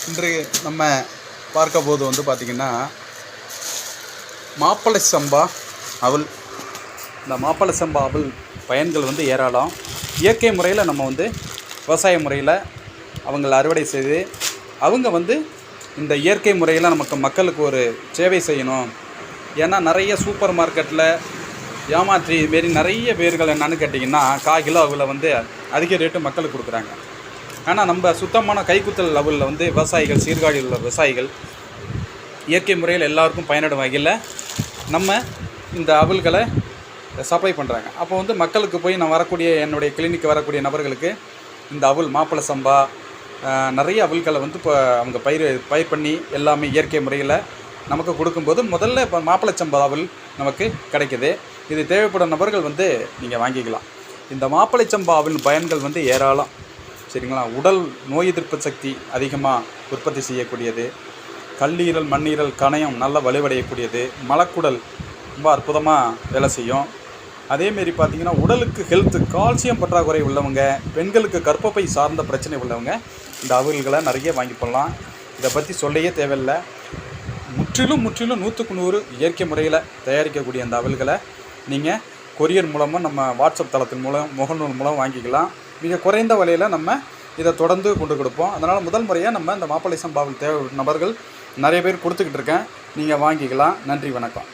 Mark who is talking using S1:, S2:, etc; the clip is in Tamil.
S1: இன்று நம்ம பார்க்க போது வந்து பார்த்திங்கன்னா மாப்பிள்ளை சம்பா அவல். இந்த மாப்பிள்ளை சம்பா அவல் பயன்கள் வந்து ஏராளம். இயற்கை முறையில் நம்ம வந்து விவசாய முறையில் அவங்களை அறுவடை செய்து அவங்க வந்து இந்த இயற்கை முறையில் நமக்கு மக்களுக்கு ஒரு சேவை செய்யணும். ஏன்னா நிறைய சூப்பர் மார்க்கெட்டில் ஏமாற்றி இதுமாரி நிறைய பேர்கள் என்னன்னு கேட்டிங்கன்னா 1/4 கிலோ அவலை வந்து அதிக ரேட்டு மக்களுக்கு கொடுக்குறாங்க. ஆனால் நம்ம சுத்தமான கைக்குத்தல் அவலில் வந்து விவசாயிகள், சீர்காழியில் உள்ள விவசாயிகள் இயற்கை முறையில் எல்லாருக்கும் பயனிடும் வகையில் நம்ம இந்த அவல்களை சப்ளை பண்ணுறாங்க. அப்போ வந்து மக்களுக்கு போய் நான் வரக்கூடிய என்னுடைய கிளினிக்கு வரக்கூடிய நபர்களுக்கு இந்த அவல் மாப்பிள்ளை சம்பா நிறைய அவல்களை வந்து இப்போ அவங்க பயிர் பண்ணி எல்லாமே இயற்கை முறையில் நமக்கு கொடுக்கும்போது முதல்ல இப்போ மாப்பிள்ளை சம்பா அவல் நமக்கு கிடைக்கிது. இது தேவைப்படும் நபர்கள் வந்து நீங்கள் வாங்கிக்கலாம். இந்த மாப்பிள்ளை சம்பா அவல் பயன்கள் வந்து ஏராளம், சரிங்களா. உடல் நோய் எதிர்ப்பு சக்தி அதிகமாக உற்பத்தி செய்யக்கூடியது, கல்லீரல், மண்ணீரல், கணையம் நல்லா வலுவடையக்கூடியது, மலக்குடல் ரொம்ப அற்புதமாக வேலை செய்யும். அதேமாரி பார்த்திங்கன்னா உடலுக்கு ஹெல்த்து, கால்சியம் பற்றாக்குறை உள்ளவங்க, பெண்களுக்கு கர்ப்பப்பை சார்ந்த பிரச்சனை உள்ளவங்க இந்த அவல்களை நிறைய வாங்கி போடலாம். இதை பற்றி சொல்லையே தேவையில்லை. முற்றிலும் 100க்கு 100 இயற்கை முறையில் தயாரிக்கக்கூடிய அந்த அவல்களை நீங்கள் கொரியர் மூலமாக நம்ம வாட்ஸ்அப் தளத்தின் மூலம், முகநூல் மூலம் வாங்கிக்கலாம். மிக குறைந்த விலையில் நம்ம இதை தொடர்ந்து கொண்டு கொடுப்போம். அதனால் முதல் முறையாக நம்ம இந்த மாப்பிள்ளை சம்பாவில் தேவை நபர்கள் நிறைய பேர் கொடுத்துக்கிட்டு இருக்கேன். நீங்கள் வாங்கிக்கலாம். நன்றி, வணக்கம்.